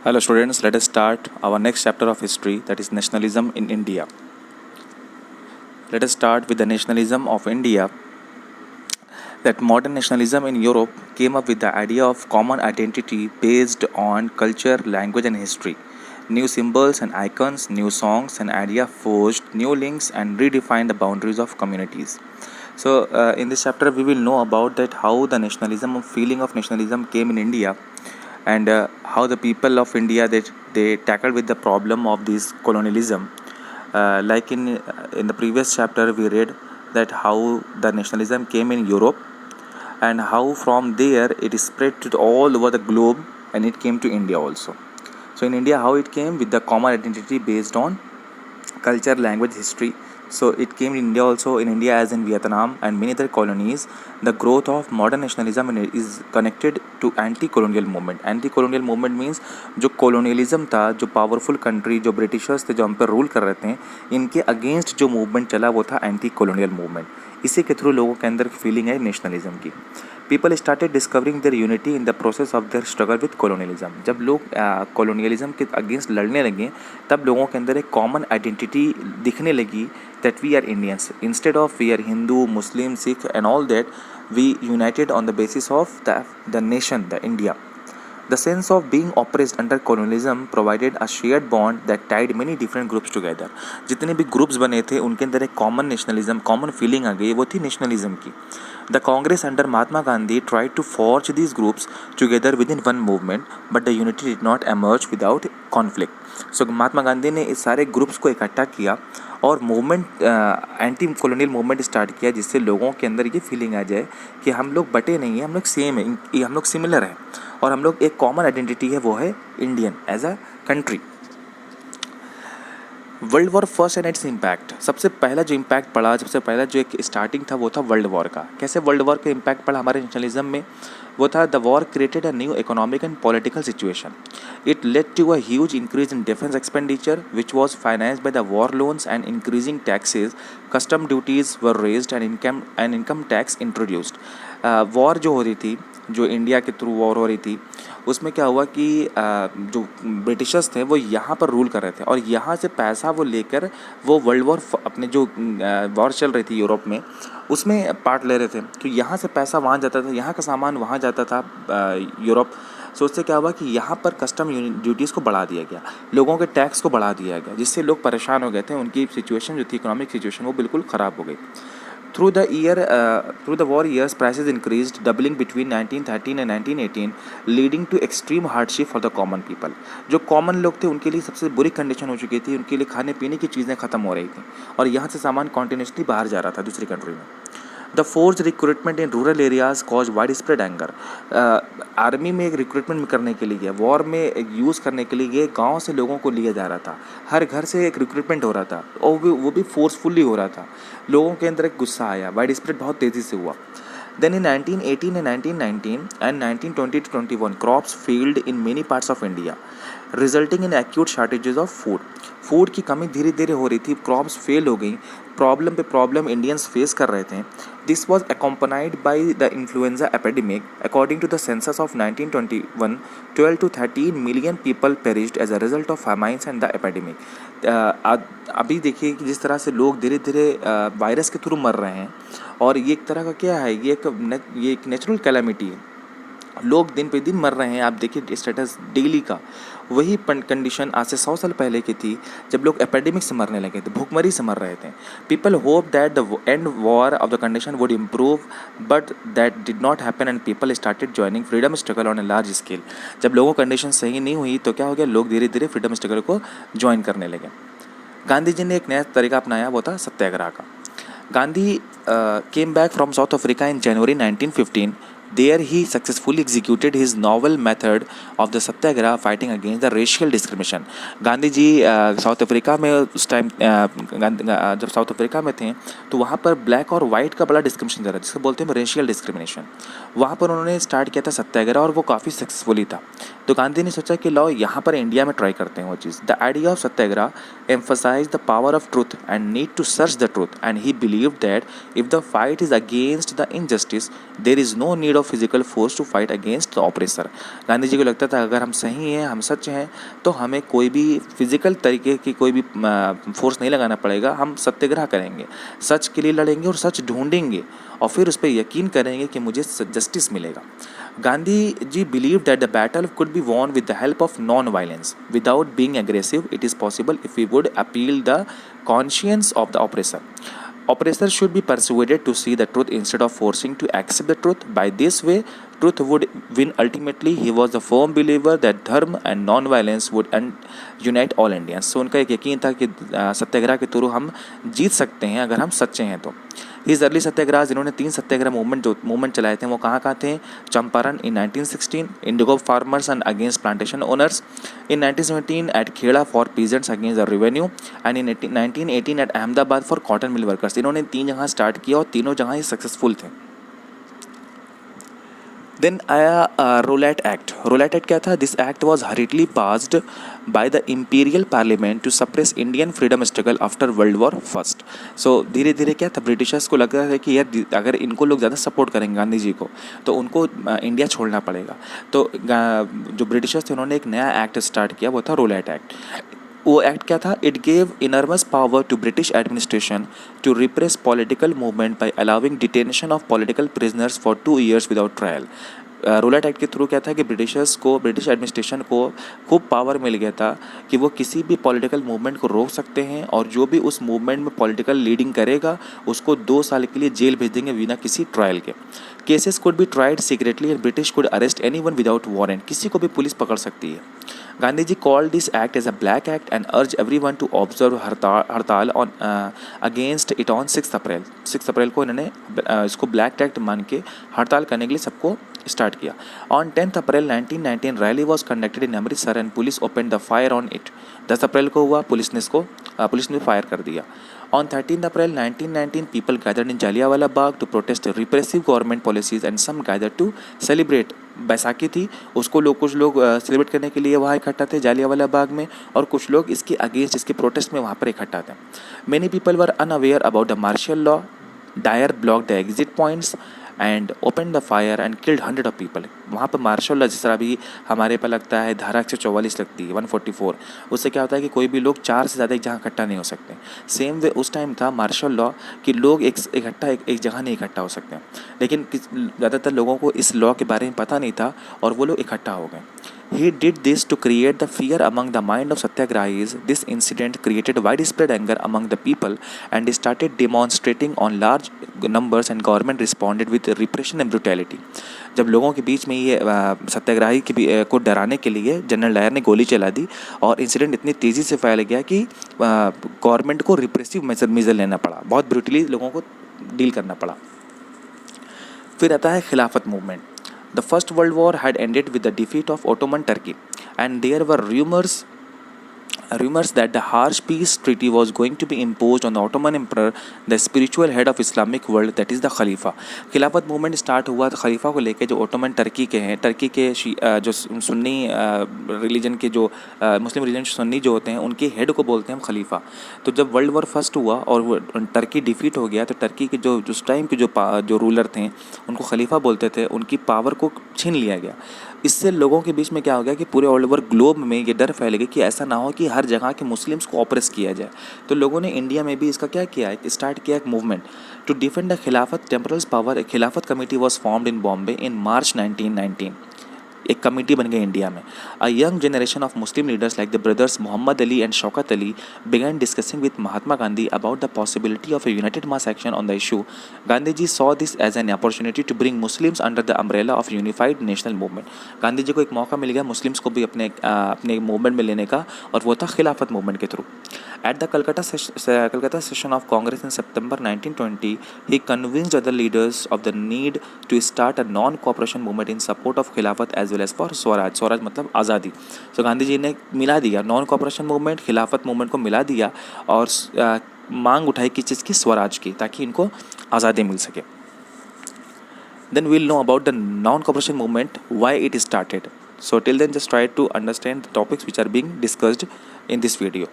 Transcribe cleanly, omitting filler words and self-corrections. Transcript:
Hello students, let us start our next chapter of history, that is nationalism in India. Let us start with the nationalism of India. That modern nationalism in Europe came up with the idea of common identity based on culture, language and history. New symbols and icons, new songs and ideas forged new links and redefined the boundaries of communities. So in this chapter we will know about that how the nationalism, feeling of nationalism came in India, and how the people of India they tackled with the problem of this colonialism. Like in the previous chapter, we read that how the nationalism came in Europe and how from there it spread to all over the globe and it came to India also. So in India, how it came with the common identity based on culture, language, history. So it came in India also, in India as in Vietnam and many other colonies. The growth of modern nationalism is connected to anti-colonial movement. Anti-colonial movement means जो colonialism था, जो powerful country, जो Britishers थे जो हम पर rule कर रहे थे, इनके अगेंस्ट जो मूवमेंट चला वो था एंटी कॉलोनियल मूवमेंट। इसी के थ्रू लोगों के अंदर फीलिंग है नेशनलिज्म की। People started discovering there unity in the process of their struggle with colonialism. जब लोग कॉलोनियलिज्म के अगेंस्ट लड़ने लगे तब लोगों के अंदर एक कॉमन आइडेंटिटी दिखने लगी, that we are Indians instead of we are Hindu, Muslim, Sikh and all that, we united on the basis of the nation, the India. The sense of being oppressed under colonialism provided a shared bond that tied many different groups together. जितने भी groups बने थे उनके अंदर एक common nationalism, common feeling आ गई, वो थी नेशनलिज्म की. The Congress under Mahatma Gandhi tried to forge these groups together within one movement, but the unity did not emerge without conflict. So Mahatma Gandhi ने इस सारे ग्रुप्स को इकट्ठा किया और movement, anti colonial movement start किया, जिससे लोगों के अंदर ये फीलिंग आ जाए कि हम लोग बटे नहीं हैं, हम लोग सेम हैं, हम लोग सिमिलर हैं और हम लोग एक कॉमन आइडेंटिटी है, वो है Indian as a country. World war first and its impact. सबसे पहला जो इम्पैक्ट पड़ा, सबसे पहला जो एक स्टार्टिंग था वो था वर्ल्ड वॉर का. कैसे वर्ल्ड वॉर का इम्पैक्ट पड़ा हमारे नेशनलिज्म में? वो था the war created a new economic and political situation. It led to a huge increase in defence expenditure which was financed by the war loans and increasing taxes. Custom duties were raised and income tax introduced. War जो हो रही थी, जो India के through war हो रही थी, उसमें क्या हुआ कि जो ब्रिटिशर्स थे वो यहाँ पर रूल कर रहे थे और यहाँ से पैसा वो लेकर वो वर्ल्ड वॉर, अपने जो वॉर चल रही थी यूरोप में, उसमें पार्ट ले रहे थे. तो यहाँ से पैसा वहाँ जाता था, यहाँ का सामान वहाँ जाता था यूरोप. सो उससे क्या हुआ कि यहाँ पर कस्टम ड्यूटीज़ को बढ़ा दिया गया, लोगों के टैक्स को बढ़ा दिया गया, जिससे लोग परेशान हो गए थे. उनकी सिचुएशन जो थी, इकोनॉमिक सिचुएशन, वो बिल्कुल ख़राब हो गई. Through the war years, prices increased, doubling between 1913 and 1918, leading to extreme hardship for the common people. जो कॉमन लोग थे उनके लिए सबसे बुरी कंडीशन हो चुकी थी, उनके लिए खाने पीने की चीज़ें ख़त्म हो रही थी और यहाँ से सामान कॉन्टिन्यूसली बाहर जा रहा था दूसरी कंट्री में. The force recruitment in rural areas cause wide spread anger. Army में एक रिक्रूटमेंट करने के लिए, वॉर में एक यूज़ करने के लिए गांव से लोगों को लिया जा रहा था. हर घर से एक रिक्रूटमेंट हो रहा था और वो भी फोर्सफुली हो रहा था. लोगों के अंदर एक गुस्सा आया, वाइड स्प्रेड बहुत तेज़ी से हुआ. Then in 1918 and 1919 and 1920 to 21, crops failed in many parts of India, resulting in acute shortages of food. Food की कमी धीरे धीरे हो रही थी, क्रॉप्स फेल हो गई, प्रॉब्लम पे प्रॉब्लम इंडियंस फेस कर रहे थे. This was accompanied by the influenza epidemic. According to the census of 1921, 12 to 13 million people perished as a result of famines and the epidemic. अभी देखिए कि जिस तरह से लोग धीरे धीरे वायरस के थ्रू मर रहे हैं और ये एक तरह का क्या है, ये एक नेचुरल कैलामिटी है. लोग दिन पे दिन मर रहे हैं. आप देखिए स्टेटस डेली का. वही कंडीशन आज से 100 साल पहले की थी जब लोग एपिडेमिक से मरने लगे थे, भूखमरी से मर रहे थे. People hope that the end war of the condition would improve, but that did not happen and people started joining freedom struggle on a large scale. जब लोगों कंडीशन सही नहीं हुई तो क्या हो गया, लोग धीरे धीरे फ्रीडम स्ट्रगल को ज्वाइन करने लगे. गांधी जी ने एक नया तरीका अपनाया, वो था सत्याग्रह का. Gandhi came back from south Africa in January 1915. There he successfully executed his novel method of the satyagraha, fighting against the racial discrimination. Gandhi ji South Africa में उस टाइम जब साउथ अफ्रीका में थे तो वहाँ पर ब्लैक और वाइट का बड़ा डिस्क्रिमिनेशन जा रहा है, जिसको बोलते हैं रेशियल डिस्क्रिमिनेशन. वहाँ पर उन्होंने स्टार्ट किया था सत्याग्रह और वो काफ़ी सक्सेसफुली था। तो गांधी ने सोचा कि लाओ यहाँ पर इंडिया में ट्राई करते हैं वो चीज़। The idea of satyagraha emphasized the power of truth and need to search the truth, and he believed that if the fight is against the injustice, there is no need of physical force to fight against the oppressor। Gandhi ji को लगता था अगर हम सही हैं, हम सच हैं, तो हमें कोई भी फिजिकल तरीके की कोई भी फोर्स नहीं लगाना पड़ेगा, हम सत्याग्रह करेंगे, सच के लिए लड़ेंगे और सच ढूंढेंगे और फिर उस पर यकीन करेंगे कि मुझे जस्टिस मिलेगा। Gandhi ji believed that the battle could be won with the help of non-violence. Without being aggressive, it is possible if we would appeal the conscience of the oppressor. Oppressor should be persuaded to see the truth instead of forcing to accept the truth. By this way, truth would win ultimately. He was a firm believer that dharma and non-violence would unite all Indians. So उनका एक यकीन था कि सत्याग्रह के through हम जीत सकते हैं अगर हम सच्चे हैं तो। हिज अर्ली सत्याग्रह, जिन्होंने 3 सत्याग्रह मूवमेंट चलाए थे, वो कहाँ थे? Champaran in 1916, indigo farmers and against plantation owners, in 1917 at Kheda for peasants against the revenue, and in 1918 at Ahmedabad for cotton mill workers. इन्होंने 3 जगह स्टार्ट किया और तीनों जगह ही सक्सेसफुल थे। देन आया रोलैट एक्ट। रोलैट एक्ट क्या था? This act was hurriedly passed by the imperial parliament to suppress Indian freedom struggle after world war first. So धीरे धीरे क्या था, ब्रिटिशर्स को लग रहा था कि यार अगर इनको लोग ज़्यादा सपोर्ट करेंगे गांधी जी को तो उनको इंडिया छोड़ना पड़ेगा। तो जो ब्रिटिशर्स थे उन्होंने एक नया एक्ट स्टार्ट किया, वो था रोलैट एक्ट। वो एक्ट क्या था? It gave enormous power to British administration to repress political movement by allowing detention of political prisoners for 2 years without trial. Rowlatt act के थ्रू क्या था कि ब्रिटिश एडमिनिस्ट्रेशन को खूब पावर मिल गया था कि वो किसी भी पॉलिटिकल मूवमेंट को रोक सकते हैं और जो भी उस मूवमेंट में पॉलिटिकल लीडिंग करेगा उसको 2 साल के लिए जेल भेज देंगे बिना किसी ट्रायल के। Cases could be tried secretly and British could arrest anyone without warrant. किसी को भी पुलिस पकड़ सकती है। Gandhi ji called this act as a black act and urged everyone to observe hartal on against it on 6 April. 6 अप्रैल को इन्होंने इसको ब्लैक एक्ट मान के हड़ताल करने के लिए सबको स्टार्ट किया। On 10 April 1919 rally was conducted in Amritsar and police open the fire on it. 10 अप्रैल को हुआ, पुलिस ने फायर कर दिया। On 13 April 1919, people gathered in Jallianwala Bagh to protest repressive government policies and some gathered to celebrate। Baisakhi थी, उसको कुछ लोग celebrate करने के लिए वहाँ इकट्ठा थे जालियांवाला बाग में, और कुछ लोग इसके अगेंस्ट, इसके प्रोटेस्ट में वहाँ पर इकट्ठा थे। Many people were unaware about the martial law. Dyer blocked the exit points and open the fire and killed 100 of people. वहाँ पर मार्शल लॉ, जिस तरह भी हमारे पर लगता है धारा 144 लगती है 144, उससे क्या होता है कि कोई भी लोग 4 से ज़्यादा एक जगह इकट्ठा नहीं हो सकते। सेम वे उस टाइम था मार्शल लॉ कि लोग एक जगह नहीं इकट्ठा हो सकते, लेकिन ज़्यादातर लोगों को इस लॉ के बारे में पता नहीं था और वो लोग इकट्ठा हो गए। He did this to create the fear among the mind of Satyagrahis. This incident created widespread anger among the people and they started demonstrating on large numbers and government responded with repression and brutality. जब लोगों के बीच में ये सत्याग्रही को डराने के लिए general Dyer ने गोली चला दी और इंसिडेंट इतनी तेज़ी से फैल गया कि गवर्नमेंट को रिप्रेसिव मेजर लेना पड़ा, बहुत ब्रूटली लोगों को डील करना पड़ा। फिर आता है खिलाफत movement. The First World War had ended with the defeat of Ottoman Turkey, and there were rumors that the harsh peace treaty was going to be imposed on the Ottoman Emperor, the spiritual head of Islamic world, that is the Khalifa। खिलाफत movement start हुआ तो खलीफा को लेके जो Ottoman Turkey के हैं, Turkey के जो सुन्नी रिलीजन के जो मुस्लिम रिलीजन सुन्नी जो होते हैं उनके हेड को बोलते हैं हम खलीफा। तो जब वर्ल्ड वॉर फर्स्ट हुआ और टर्की डिफीट हो गया तो टर्की के जो उस टाइम के जो रूलर थे उनको खलीफा बोलते थे, उनकी पावर को छीन लिया गया। इससे लोगों के बीच में क्या हो गया कि पूरे ऑल ओवर ग्लोब में ये डर फैल गया कि ऐसा ना हो कि हर जगह के मुस्लिम्स को ऑप्रेस किया जाए। तो लोगों ने इंडिया में भी इसका क्या किया, स्टार्ट किया एक movement to defend the Khilafat temporal power. Khilafat committee was formed in Bombay in March 1919। एक कमेटी बन गई इंडिया में। A young generation of Muslim leaders like the brothers Mohammad Ali and Shaukat Ali began discussing with Mahatma Gandhi about the possibility of a united mass action on the issue. Gandhi ji saw this as an opportunity to bring Muslims under the umbrella of unified national movement. Gandhi ji को एक मौका मिल गया Muslims को भी अपने movement में लेने का, और वो था खिलाफत मूवमेंट के through. At the Calcutta session of Congress in September 1920, he convinced other leaders of the need to start a non-cooperation movement in support of Khilafat as well as for Swaraj। Swaraj मतलब आज़ादी। तो गांधी जी ने मिला दिया non cooperation movement, खिलाफत movement को मिला दिया और मांग उठाई किस चीज़ की, स्वराज की, ताकि इनको आज़ादी मिल सके। then we'll know about the non-cooperation movement, why it started. So till then, just try to understand the topics which are being discussed in this video.